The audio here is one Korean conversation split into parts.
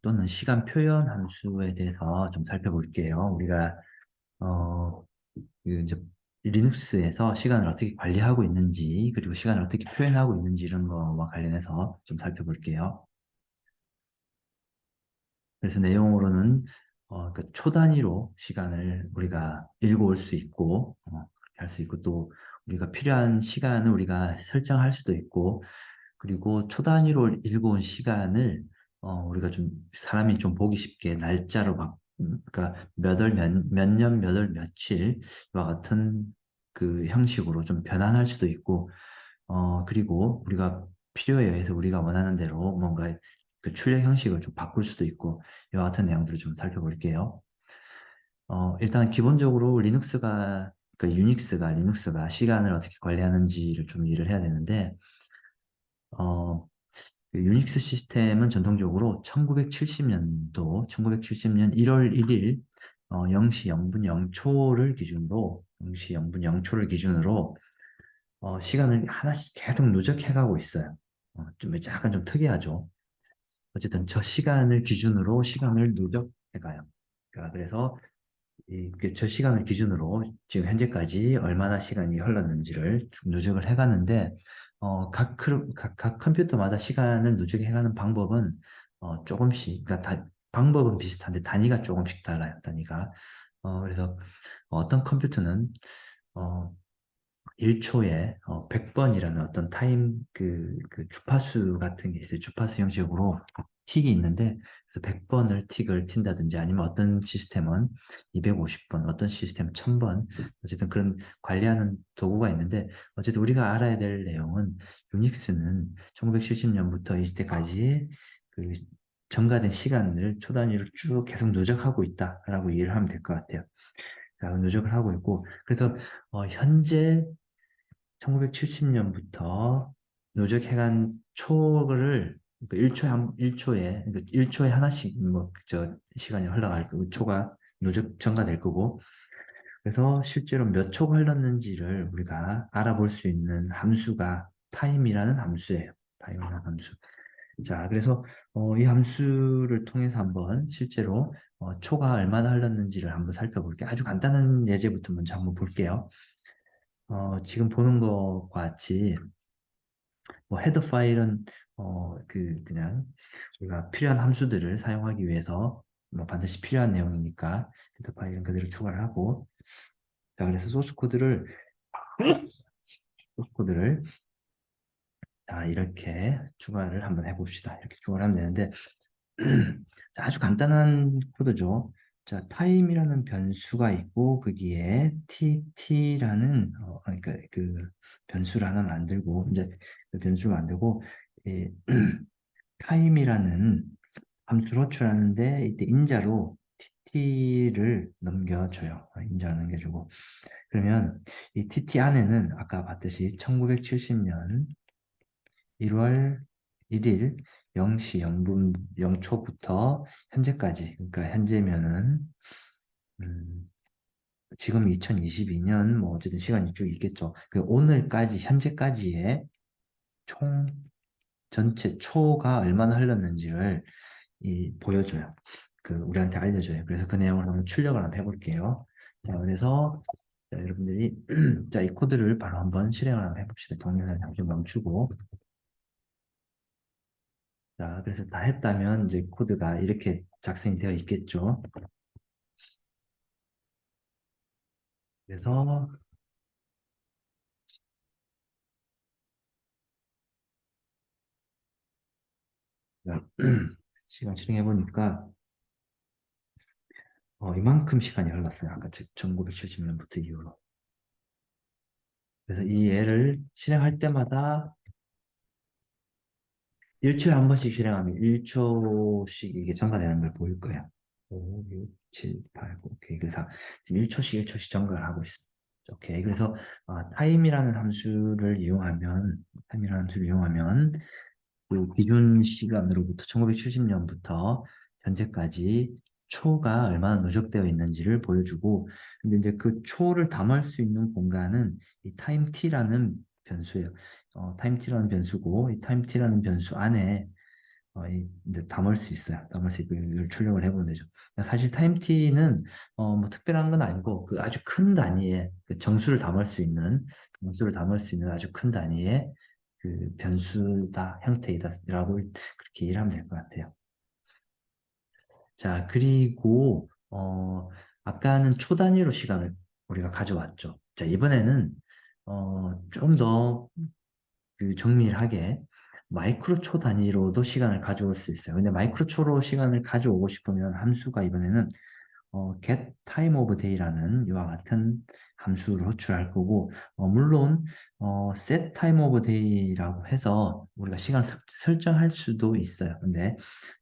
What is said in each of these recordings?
또는 시간 표현 함수에 대해서 좀 살펴볼게요. 우리가 어, 이제 리눅스에서 시간을 어떻게 관리하고 있는지, 그리고 시간을 어떻게 표현하고 있는지 이런 거와 관련해서 좀 살펴볼게요. 그래서 내용으로는 그 초 단위로 시간을 우리가 읽어올 수 있고, 그렇게 할 수 있고, 또 우리가 필요한 시간을 우리가 설정할 수도 있고, 그리고 초 단위로 읽어온 시간을 우리가 좀 사람이 좀 보기 쉽게 날짜로 막 그러니까 몇 년, 몇 월, 며칠과 같은 그 형식으로 좀 변환할 수도 있고, 그리고 우리가 필요에 의해서 우리가 원하는 대로 뭔가 그 출력 형식을 좀 바꿀 수도 있고, 이와 같은 내용들을 좀 살펴볼게요. 일단 기본적으로 리눅스가 시간을 어떻게 관리하는지를 좀 이해를 해야 되는데, 어, 그 유닉스 시스템은 전통적으로 1970년 1월 1일 0시 0분 0초를 기준으로 0시 0분 0초를 기준으로 시간을 하나씩 계속 누적해 가고 있어요. 좀 약간 좀 특이하죠. 어쨌든 저 시간을 기준으로 시간을 누적해 가요. 그러니까 그래서 저 시간을 기준으로 지금 현재까지 얼마나 시간이 흘렀는지를 쭉 누적을 해가는데, 각 컴퓨터마다 시간을 누적해가는 방법은 조금씩, 그러니까 방법은 비슷한데 단위가 조금씩 달라요, 단위가. 그래서 어떤 컴퓨터는 어, 1초에 100번이라는 어떤 그 주파수 같은 게 있어요. 주파수 형식으로 틱이 있는데, 그래서 100번을 틱을 튄다든지, 아니면 어떤 시스템은 250번, 어떤 시스템 1000번, 어쨌든 그런 관리하는 도구가 있는데, 어쨌든 우리가 알아야 될 내용은, 유닉스는 1970년부터 이때까지 그 첨가된 시간을 초 단위로 쭉 계속 누적하고 있다라고 이해를 하면 될 것 같아요. 자, 누적을 하고 있고, 그래서 현재 1970년부터 누적해간 초를 1초에 1초에 하나씩 시간이 흘러갈 거고 초가 누적 첨가될 거고, 그래서 실제로 몇 초가 흘렀는지를 우리가 알아볼 수 있는 함수가 타임이라는 함수예요. 타임이라는 함수. 자, 그래서 이 함수를 통해서 한번 실제로 초가 얼마나 흘렀는지를 한번 살펴볼게요. 아주 간단한 예제부터 먼저 한번 볼게요. 지금 보는 것과 같이 뭐 헤더 파일은 그냥 우리가 필요한 함수들을 사용하기 위해서 뭐 반드시 필요한 내용이니까 헤더 파일은 그대로 추가를 하고, 자, 그래서 소스 코드를 자, 이렇게 추가를 한번 해봅시다. 이렇게 추가를 하면 되는데, 자, 아주 간단한 코드죠. 자, 타임이라는 변수가 있고, 거기에 tt라는 그러니까 그 변수를 하나 만들고, 이제 그 변수를 만들고, 이 타임이라는 함수를 호출하는데, 이때 인자로 tt를 넘겨줘요. 인자로 넘겨주고, 그러면 이 tt 안에는 아까 봤듯이 1970년 1월 1일 0시 0분 0초부터 현재까지, 그러니까 현재면은 음, 지금 2022년 뭐 어쨌든 시간이 쭉 있겠죠. 그 오늘까지 현재까지의 총 전체 초가 얼마나 흘렀는지를 보여줘요. 그 우리한테 알려줘요. 그래서 그 내용을 한번 출력을 한번 해볼게요. 자, 그래서 자, 여러분들이 자, 이 코드를 바로 한번 실행을 한번 해봅시다. 동영상을 잠시 멈추고. 자, 그래서 다 했다면 이제 코드가 이렇게 작성이 되어 있겠죠. 그래서 시간 실행해 보니까 이만큼 시간이 흘렀어요. 아까 즉 1970년부터 이후로. 그래서 이 얘를 실행할 때마다 1초에 한 번씩 실행하면 1초씩 이게 첨가되는 걸 보일 거예요. 5, 6, 7, 8, 9. 오케이. 그래서 지금 1초씩 첨가를 하고 있어. 오케이. 그래서 타임이라는 함수를 이용하면 그 기준 시간으로부터 1970년부터 현재까지 초가 얼마나 누적되어 있는지를 보여주고, 근데 이제 그 초를 담을 수 있는 공간은 이 timeT라는 변수예요. timeT라는 변수고, 이 timeT라는 변수 안에 이제 담을 수 있어요. 담을 수 있고 이걸 출력을 해보면 되죠. 사실 타임티는 뭐 특별한 건 아니고 그 아주 큰 단위의 그 정수를 담을 수 있는 아주 큰 단위의 그 변수다 형태이다라고 그렇게 이해하면 될 것 같아요. 자, 그리고 아까는 초 단위로 시간을 우리가 가져왔죠. 자, 이번에는 좀 더 그 정밀하게 마이크로 초 단위로도 시간을 가져올 수 있어요. 근데 마이크로 초로 시간을 가져오고 싶으면 함수가 이번에는 get time of day라는 이와 같은 함수를 호출할 거고, 물론 set time of day라고 해서 우리가 시간을 설정할 수도 있어요. 근데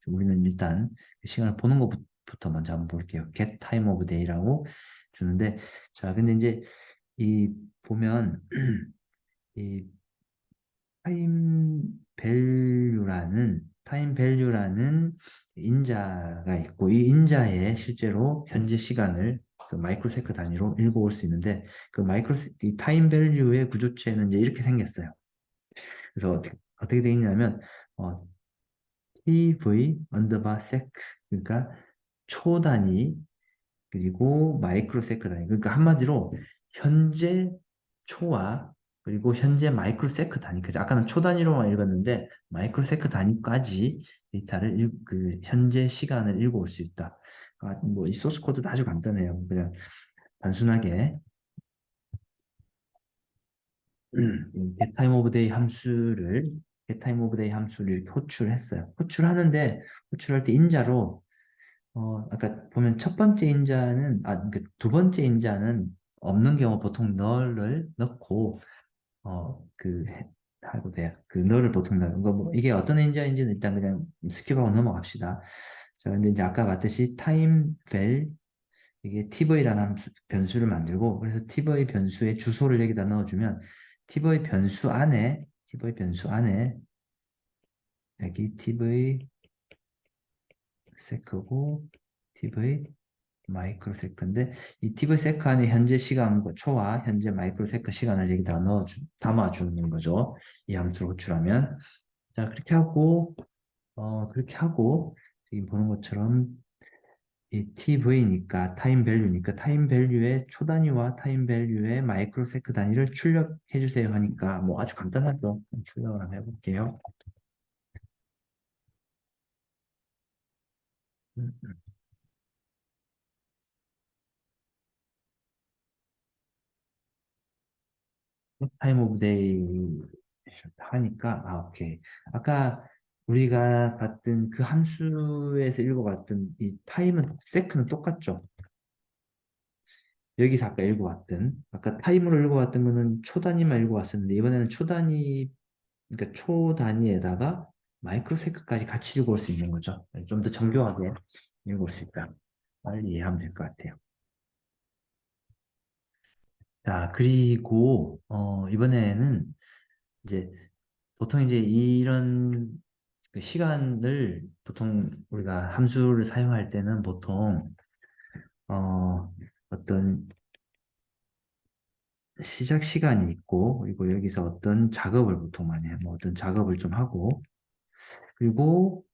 우리는 일단 그 시간을 보는 것부터 먼저 한번 볼게요. get time of day라고 주는데, 자, 근데 이제 이 보면 이 타임 밸류라는 인자가 있고 이 인자에 실제로 현재 시간을 그 마이크로세컨드 단위로 읽어올 수 있는데 이 타임 밸류의 구조체는 이제 이렇게 생겼어요. 그래서 어떻게 되어 있냐면 어, TV 언더바 세크 그러니까 초 단위 그리고 마이크로세컨드 단위. 그러니까 한마디로 현재 초와 그리고 현재 마이크로세컨드 단위. 그죠? 아까는 초 단위로만 읽었는데 마이크로세컨드 단위까지 데이터를 그 현재 시간을 읽어올 수 있다. 뭐이 소스 코드도 아주 간단해요. 그냥 단순하게 getTime of day 함수를 getTime of day 함수를 이렇게 호출했어요. 호출할 때 인자로 아까 보면 첫 번째 인자는, 그러니까 두 번째 인자는 없는 경우 보통 널을 넣고, 하고 돼요. 그 널을 보통 넣는 거, 뭐, 이게 어떤 인자인지는 일단 그냥 스킵하고 넘어갑시다. 자, 근데 이제 아까 봤듯이 timeval, 이게 tv라는 변수를 만들고, 그래서 tv 변수의 주소를 여기다 넣어주면, tv 변수 안에, 여기 tv 세크고, tv 마이크로세컨드. 이 티브세컨 안에 현재 시간 초와 현재 마이크로세컨드 시간을 여기다 담아주는 거죠. 이 함수를 호출하면. 자, 그렇게 하고, 지금 보는 것처럼 이 tv니까 타임 밸류니까 타임 밸류의 초 단위와 타임 밸류의 마이크로세컨드 단위를 출력해 주세요 하니까 뭐 아주 간단하죠. 출력을 한번 해볼게요. 타임 오브 데이 하니까 오케이. 아까 우리가 봤던 그 함수에서 읽어봤던 이 타임은 세크는 똑같죠. 여기서 아까 타임으로 읽어봤던 거는 초 단위만 읽어봤었는데 이번에는 그러니까 초 단위에다가 마이크로 세크까지 같이 읽어올 수 있는 거죠. 좀 더 정교하게 읽어올 수 있다. 빨리 이해하면 될 것 같아요. 자, 그리고 이번에는 이제 보통 이제 이런 그 시간을 보통 우리가 함수를 사용할 때는 보통 어떤 시작 시간이 있고 그리고 여기서 어떤 작업을 보통 많이 해요. 뭐 어떤 작업을 좀 하고 그리고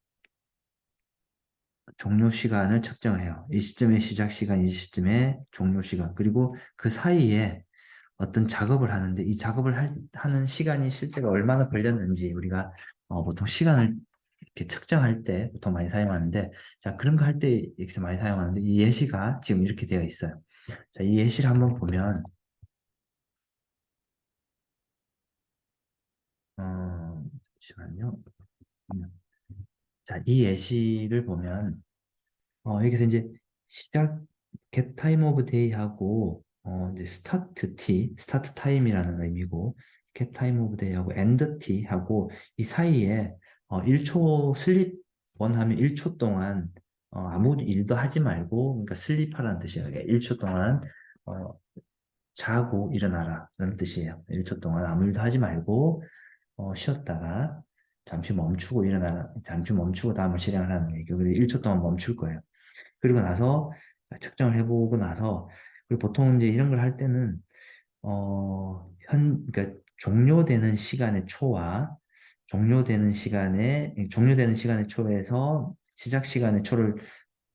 종료 시간을 측정해요. 이 시점의 시작 시간, 이 시점의 종료 시간 그리고 그 사이에 어떤 작업을 하는데 이 작업을 하는 시간이 실제로 얼마나 걸렸는지 우리가 보통 시간을 이렇게 측정할 때 보통 많이 사용하는데 자 그런 거 할 때 이렇게 많이 사용하는데 이 예시가 지금 이렇게 되어 있어요. 자, 이 예시를 한번 보면 잠시만요. 음. 자, 이 예시를 보면 여기서 이제 시작 get time of day 하고 이제 start time이라는 의미고 get time of day 하고 end t 하고 이 사이에 1초 슬립 원하면 1초 동안 아무 일도 하지 말고 그러니까 슬립하라는 뜻이에요. 1초 동안 어, 자고 일어나라 라는 뜻이에요. 1초 동안 아무 일도 하지 말고 쉬었다가 잠시 멈추고 다음을 실행을 하는 얘기죠. 그래서 1초 동안 멈출 거예요. 그리고 나서 측정을 해보고 나서 그리고 보통 이제 이런 걸 할 때는 그러니까 종료되는 시간의 초와 종료되는 시간의 초에서 시작 시간의 초를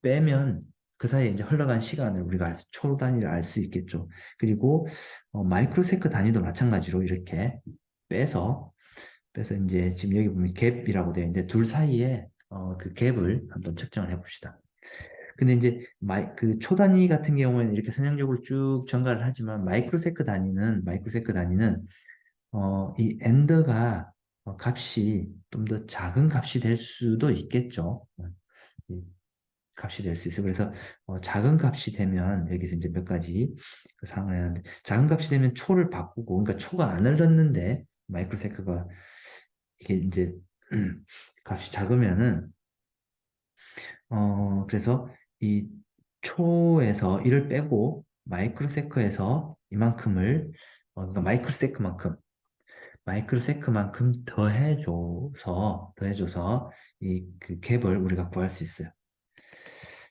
빼면 그 사이에 이제 흘러간 시간을 우리가 초 단위를 알 수 있겠죠. 그리고 마이크로세컨 단위도 마찬가지로 이렇게 빼서 이제 지금 여기 보면 갭이라고 되어 있는데 둘 사이에 그 갭을 한번 측정을 해봅시다. 근데 이제 그 초 단위 같은 경우에는 이렇게 선형적으로 쭉 전가를 하지만 마이크로세컨 단위는 이 엔더가 값이 좀 더 작은 값이 될 수도 있겠죠. 이 값이 될 수 있어요. 그래서 작은 값이 되면 여기서 이제 몇 가지 그 상황을 해놨는데 작은 값이 되면 초를 바꾸고 그러니까 초가 안 흘렀는데 마이크로세컨가 이게 이제 값이 작으면은 그래서 이 초에서 이를 빼고 마이크로세컨에서 이만큼을 그러니까 마이크로세컨만큼 더해줘서 이 그 갭을 우리가 구할 수 있어요.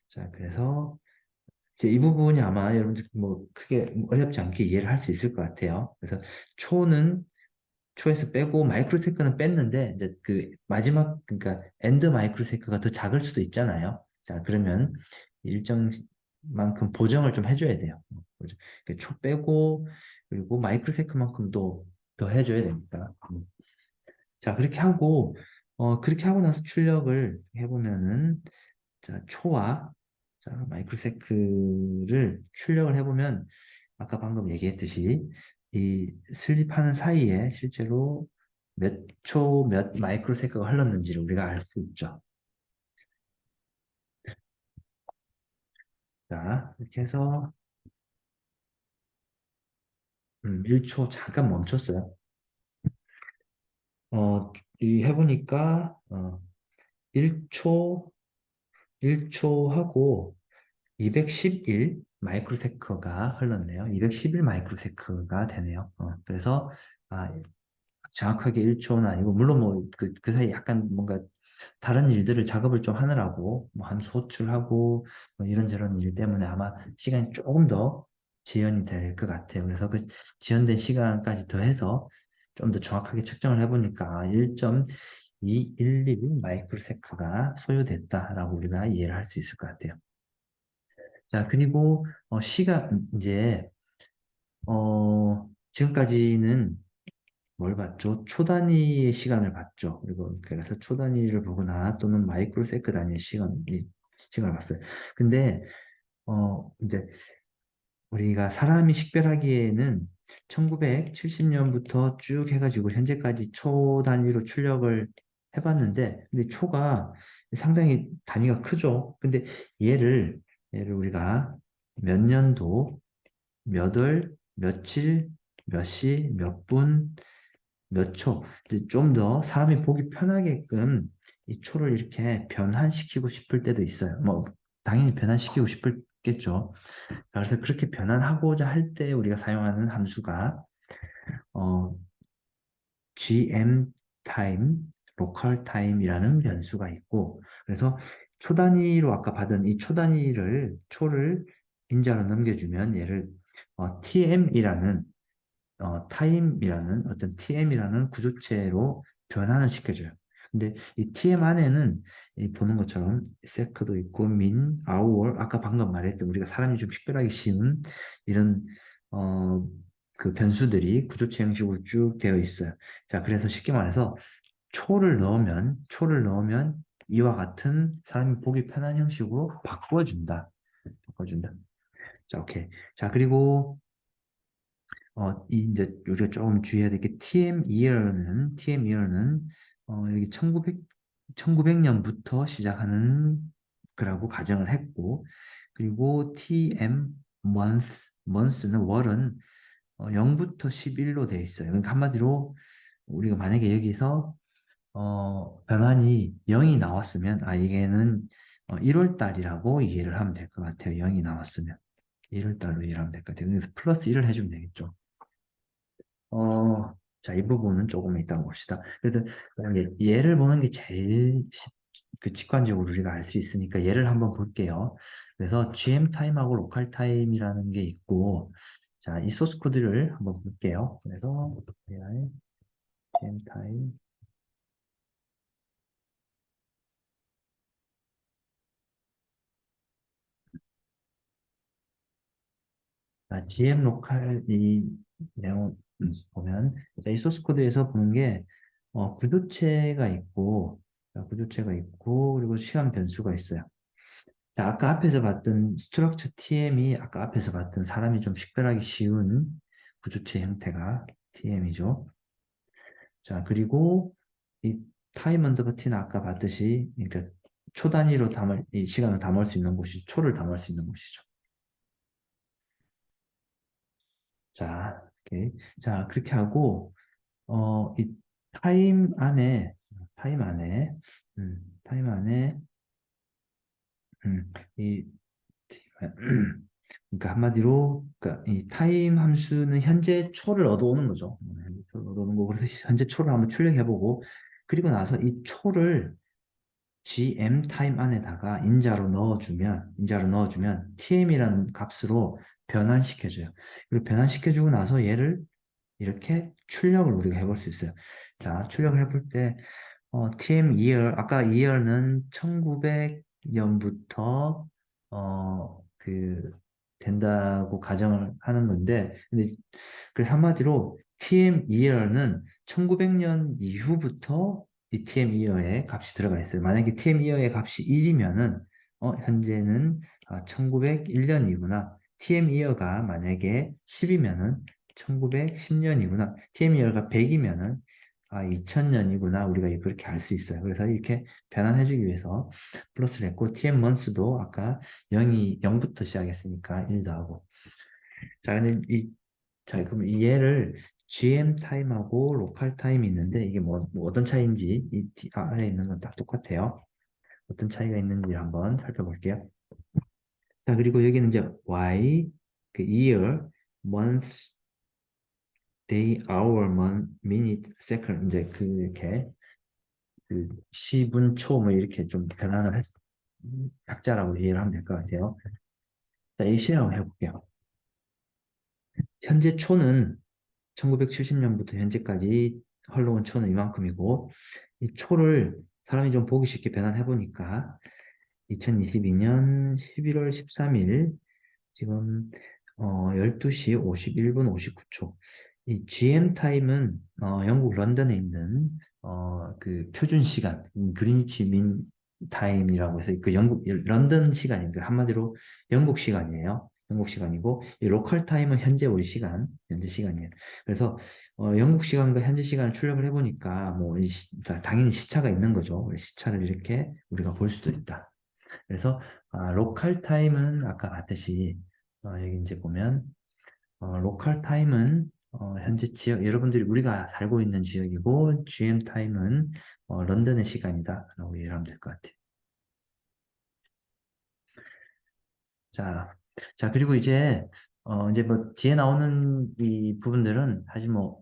자, 그래서 이제 이 부분이 아마 여러분들 뭐 크게 어렵지 않게 이해를 할 수 있을 것 같아요. 그래서 초에서 빼고 마이크로세컨은 뺐는데 이제 그 마지막 그러니까 엔드 마이크로세컨가 더 작을 수도 있잖아요. 자, 그러면 일정만큼 보정을 좀 해줘야 돼요. 초 빼고 그리고 마이크로세컨만큼도 더 해줘야 되니까. 자, 그렇게 하고 나서 출력을 해보면은, 자, 자, 마이크로세크를 출력을 해보면, 아까 방금 얘기했듯이, 이 슬립하는 사이에 실제로 몇 마이크로세크가 흘렀는지를 우리가 알 수 있죠. 자, 이렇게 해서, 1초 잠깐 멈췄어요. 이 해보니까, 1초, 1초 하고, 211 마이크로세커가 흘렀네요. 211 마이크로세커가 되네요. 그래서 아, 정확하게 1초는 아니고 물론 뭐 그 사이 약간 뭔가 다른 일들을 작업을 좀 하느라고 뭐 함수 호출하고 뭐 이런저런 일 때문에 아마 시간이 조금 더 지연이 될 것 같아요. 그래서 그 지연된 시간까지 더해서 좀 더 정확하게 측정을 해보니까 1.211 마이크로세커가 소요됐다라고 우리가 이해를 할 수 있을 것 같아요. 자, 그리고 이제 지금까지는 뭘 봤죠? 초 단위의 시간을 봤죠. 그리고 그래서 초 단위를 보거나 또는 마이크로세컨 단위의 시간을 봤어요. 근데 이제 우리가 사람이 식별하기에는 1970년부터 쭉 해가지고 현재까지 초 단위로 출력을 해봤는데, 근데 초가 상당히 단위가 크죠. 근데 얘를 우리가 몇 년도, 몇 월, 며칠, 몇 시, 몇 분, 몇 초, 좀 더 사람이 보기 편하게끔 이 초를 이렇게 변환시키고 싶을 때도 있어요. 뭐, 당연히 변환시키고 싶겠죠. 그래서 그렇게 변환하고자 할 때 우리가 사용하는 함수가 어, GM time, local time이라는 변수가 있고 그래서 초 단위로 아까 받은 이 초를 인자로 넘겨주면 얘를 TM이라는 어떤 TM이라는 구조체로 변환을 시켜줘요. 근데 이 TM 안에는 이 보는 것처럼 세크도 있고 hour, 아까 방금 말했던 우리가 사람이 좀 식별하기 쉬운 이런 어, 그 변수들이 구조체 형식으로 쭉 되어 있어요. 자, 그래서 쉽게 말해서 초를 넣으면 이와 같은 사람이 보기 편한 형식으로 바꿔준다. 자, 오케이. 자, 그리고 이제 우리가 조금 주의해야 될 게 TM year는 여기 1900년부터 시작하는 거라고 가정을 했고, 그리고 TM months는 월은 0부터 11로 되어 있어요. 그러니까 한마디로 우리가 만약에 여기서 변환이 0이 나왔으면 이게는 1월 달이라고 이해를 하면 될 것 같아요. 0이 나왔으면 1월 달로 이해를 하면 될 것 같아요. 그래서 플러스 1을 해주면 되겠죠. 자, 이 부분은 조금 이따가 봅시다. 그래서 얘를 보는 게 제일 직관적으로 우리가 알 수 있으니까 얘를 한번 볼게요. 그래서 GM 타임하고 로컬 타임이라는 게 있고, 자, 이 소스 코드를 한번 볼게요. 그래서 GM 타임, GM 로컬 이 내용 보면 이 소스 코드에서 보는 게 구조체가 있고 구조체가 있고 그리고 시간 변수가 있어요. 자, 아까 앞에서 봤던 스트럭처 TM이 아까 앞에서 봤던 사람이 좀 식별하기 쉬운 구조체 형태가 TM이죠. 자, 그리고 이 타임 언더바 T는 아까 봤듯이 그러니까 초 단위로 담을 이 시간을 담을 수 있는 곳이 초를 담을 수 있는 곳이죠. 자, 오케이. 자, 그렇게 하고 이 타임 안에 타임 안에 이 그러니까 한마디로 그러니까 이 타임 함수는 현재 초를 얻어오는 거죠. 현재 초를 얻어오는 거고 그래서 현재 초를 한번 출력해보고 그리고 나서 이 초를 gm 타임 안에다가 인자로 넣어주면 tm이라는 값으로 변환시켜줘요. 그리고 변환시켜주고 나서 얘를 이렇게 출력을 우리가 해볼 수 있어요. 자, 출력을 해볼 때 TM 2열 아까 2열은 1900년부터 된다고 가정을 하는 건데 근데 그래서 한마디로 TM 2열은 1900년 이후부터 이 TM 2열의 값이 들어가 있어요. 만약에 TM 2열의 값이 1이면은 현재는 1901년이구나. TM 2열가 만약에 10이면은 1910년이구나. TM 2열가 100이면은 2000년이구나. 우리가 그렇게 알 수 있어요. 그래서 이렇게 변환해주기 위해서 플러스를 했고, TM months도 아까 0부터 시작했으니까 1도 하고. 자, 근데 자, 그럼 이 얘를 GM 타임하고 로컬 타임이 있는데, 이게 뭐 어떤 차이인지, 아래에 있는 건 다 똑같아요. 어떤 차이가 있는지 한번 살펴볼게요. 자, 그리고 여기는 이제 Y, 그 year, month, day, hour, month, minute, second, 이제 이렇게 그 시분 초 뭐 이렇게 좀 변환을 했어. 약자라고 이해를 하면 될 것 같아요. 자, 이 실행을 해볼게요. 현재 초는 1970년부터 현재까지 흘러온 초는 이만큼이고 이 초를 사람이 좀 보기 쉽게 변환해보니까 2022년 11월 13일 지금 12시 51분 59초. 이 GM 타임은 영국 런던에 있는 그 표준 시간, 그리니치 민 타임이라고 해서 그 영국 런던 시간입니다. 한마디로 영국 시간이에요. 영국 시간이고 이 로컬 타임은 현재 우리 시간, 현재 시간이에요. 그래서 영국 시간과 현재 시간을 출력을 해보니까 뭐 당연히 시차가 있는 거죠. 시차를 이렇게 우리가 볼 수도 있다. 그래서 로컬 타임은 아까 봤듯이 여기 이제 보면 로컬 타임은 현재 지역 여러분들이 우리가 살고 있는 지역이고 GM 타임은 런던의 시간이다라고 이해를 하면 될 것 같아요. 자, 자 그리고 이제 뭐 뒤에 나오는 이 부분들은 사실 뭐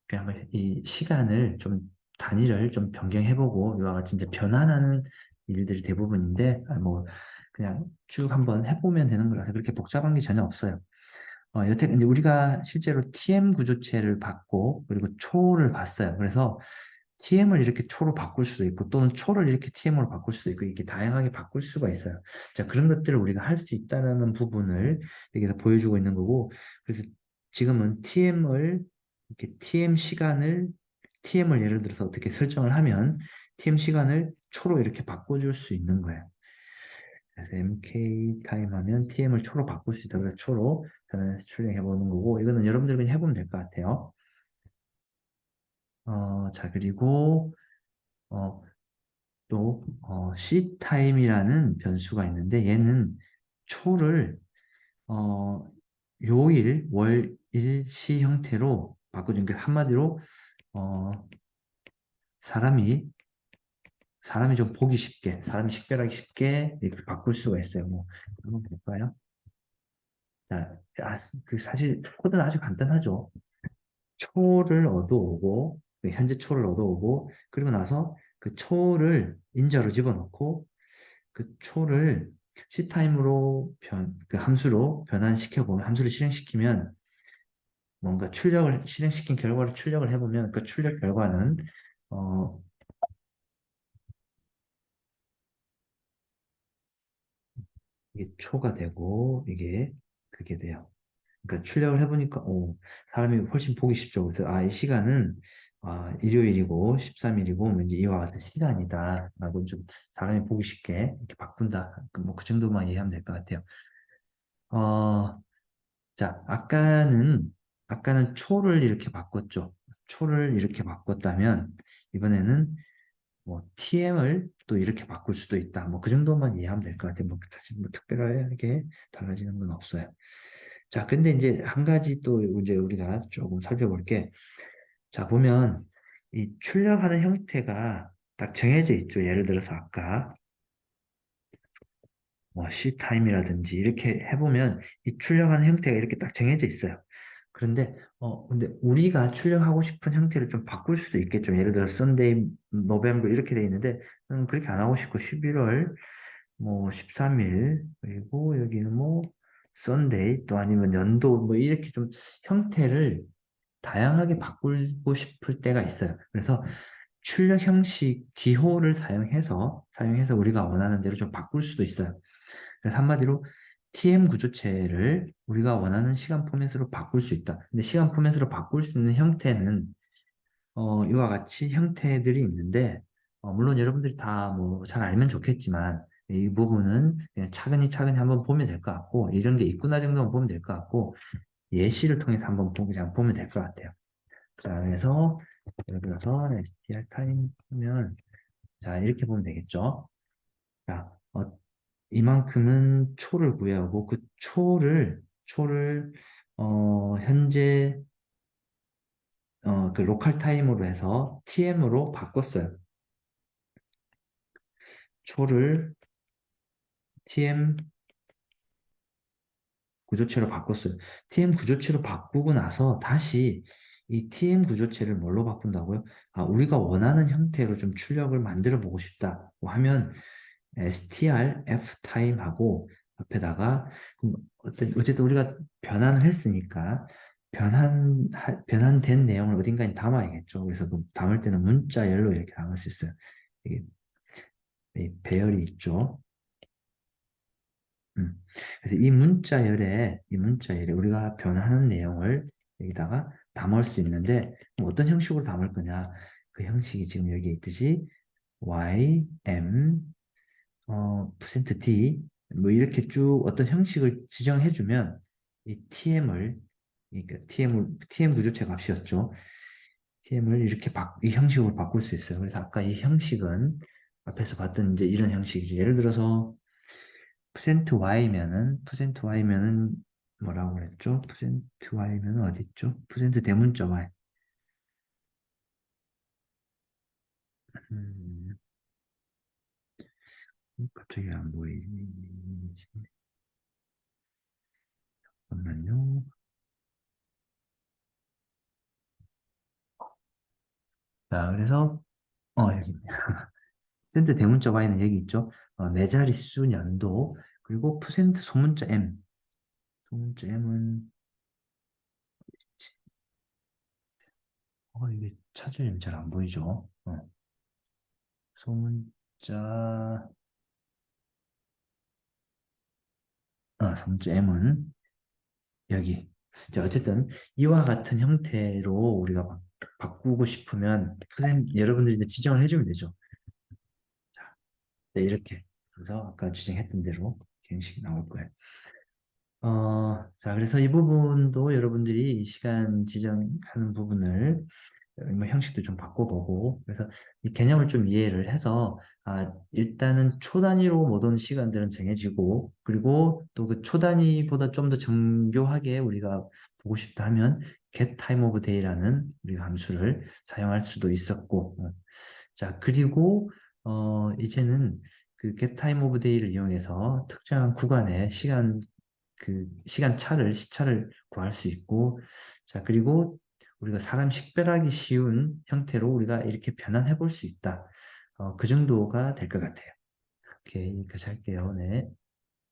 그냥 이 시간을 좀 단위를 좀 변경해보고 이와 같이 이제 변환하는 일들이 대부분인데 뭐 그냥 쭉 한번 해보면 되는 거라서 그렇게 복잡한 게 전혀 없어요. 여태 이제 우리가 실제로 TM 구조체를 봤고 그리고 초를 봤어요. 그래서 TM을 이렇게 초로 바꿀 수도 있고 또는 초를 이렇게 TM으로 바꿀 수도 있고 이렇게 다양하게 바꿀 수가 있어요. 자, 그런 것들을 우리가 할 수 있다는 부분을 여기서 보여주고 있는 거고 그래서 지금은 이렇게 TM을 예를 들어서 어떻게 설정을 하면 TM 시간을 초로 이렇게 바꿔줄 수 있는 거예요. 그래서 MK 타임 하면 TM을 초로 바꿀 수 있다. 그래서 초로 변환해서 출력해 보는 거고 이거는 여러분들 그냥 해보면 될 것 같아요. 자 그리고 어, 또 C 타임이라는 변수가 있는데 얘는 초를 어, 요일, 월, 일, 시 형태로 바꿔준 게 한마디로 어, 사람이 좀 보기 쉽게 사람이 식별하기 쉽게 이렇게 바꿀 수가 있어요. 뭐 한번 볼까요? 자, 그 사실 코드는 아주 간단하죠. 초를 얻어오고 현재 초를 얻어오고 그리고 나서 그 초를 인자로 집어넣고 그 초를 C타임으로 그 함수로 변환시켜 보면 함수를 실행시키면 뭔가 실행시킨 결과를 출력을 해보면 그 출력 결과는 어 이게 초가 되고 이게 그게 돼요. 그러니까 출력을 해보니까 사람이 훨씬 보기 쉽죠. 그래서 이 시간은 일요일이고 13일이고 뭐 이제 이와 같은 시간이다라고 좀 사람이 보기 쉽게 이렇게 바꾼다. 뭐 그 정도만 이해하면 될 것 같아요. 어, 자, 아까는 초를 이렇게 바꿨죠. 초를 이렇게 바꿨다면 이번에는 뭐 TM을 또 이렇게 바꿀 수도 있다. 뭐 그 정도만 이해하면 될 것 같아요. 뭐 사실 뭐 특별하게 달라지는 건 없어요. 자, 근데 이제 한 가지 또 이제 우리가 조금 살펴볼 게, 자, 보면 이 출력하는 형태가 딱 정해져 있죠. 예를 들어서 아까 뭐 C타임이라든지 이렇게 해보면 이 출력하는 형태가 이렇게 딱 정해져 있어요. 근데 우리가 출력하고 싶은 형태를 좀 바꿀 수도 있겠죠. 예를 들어 썬데이, 노벰버 이렇게 돼 있는데 그렇게 안 하고 싶고 11월 뭐 13일 그리고 여기는 뭐 썬데이 또 아니면 연도 뭐 이렇게 좀 형태를 다양하게 바꾸고 싶을 때가 있어요. 그래서 출력 형식 기호를 사용해서 우리가 원하는 대로 좀 바꿀 수도 있어요. 그래서 한마디로 TM 구조체를 우리가 원하는 시간 포맷으로 바꿀 수 있다. 근데 시간 포맷으로 바꿀 수 있는 형태는 이와 같이 형태들이 있는데 물론 여러분들이 다 뭐 잘 알면 좋겠지만 이 부분은 그냥 차근히 한번 보면 될 것 같고 이런 게 있구나 정도만 보면 될 것 같고 예시를 통해서 한번 그냥 보면 될 것 같아요. 자, 그래서 예를 들어서 str 타임 하면 자 이렇게 보면 되겠죠. 자, 이만큼은 초를 구해오고 그 초를 현재 그 로컬 타임으로 해서 TM으로 바꿨어요. 초를 TM 구조체로 바꿨어요. TM 구조체로 바꾸고 나서 다시 이 TM 구조체를 뭘로 바꾼다고요? 우리가 원하는 형태로 좀 출력을 만들어 보고 싶다고 하면 str f 타임하고 앞에다가 어쨌든 우리가 변환을 했으니까 변환된 내용을 어딘가에 담아야겠죠. 그래서 그 담을 때는 문자열로 이렇게 담을 수 있어요. 이게 이 배열이 있죠. 음. 그래서 이 문자열에 우리가 변하는 내용을 여기다가 담을 수 있는데 뭐 어떤 형식으로 담을 거냐? 그 형식이 지금 여기 있듯이 y, m, %d 뭐 이렇게 쭉 어떤 형식을 지정해주면 이 그러니까 TM 구조체 값이었죠. TM을 이렇게 이 형식으로 바꿀 수 있어요. 그래서 아까 이 형식은 앞에서 봤던 이제 이런 형식이죠. 예를 들어서 %y면은 뭐라고 그랬죠? %y면은 어디 있죠? % 대문자 y. 음, 갑자기 안 보이지? 잠깐만요. 자, 그래서 여기 퍼센트 대문자 y는 여기 있죠? 네 자릿수 년도 그리고 퍼센트 소문자 m. 소문자 m은 이게 찾으려면 잘 안 보이죠? 소문자 소문자 m은 여기. 자, 어쨌든 이와 같은 형태로 우리가 바꾸고 싶으면 여러분들이 이제 지정을 해주면 되죠. 자, 네, 이렇게. 그래서 아까 지정했던 대로 형식이 나올 거예요. 자, 그래서 이 부분도 여러분들이 이 시간 지정하는 부분을 뭐 형식도 좀 바꿔보고 그래서 이 개념을 좀 이해를 해서 일단은 초 단위로 모든 시간들은 정해지고 그리고 또 그 초 단위보다 좀 더 정교하게 우리가 보고 싶다 하면 get time of day라는 우리가 함수를 사용할 수도 있었고 자 그리고 이제는 그 get time of day를 이용해서 특정한 구간의 시차를 구할 수 있고 자 그리고 우리가 사람 식별하기 쉬운 형태로 우리가 이렇게 변환해 볼 수 있다. 그 정도가 될 것 같아요. 오케이, 여기까지 할게요. 네.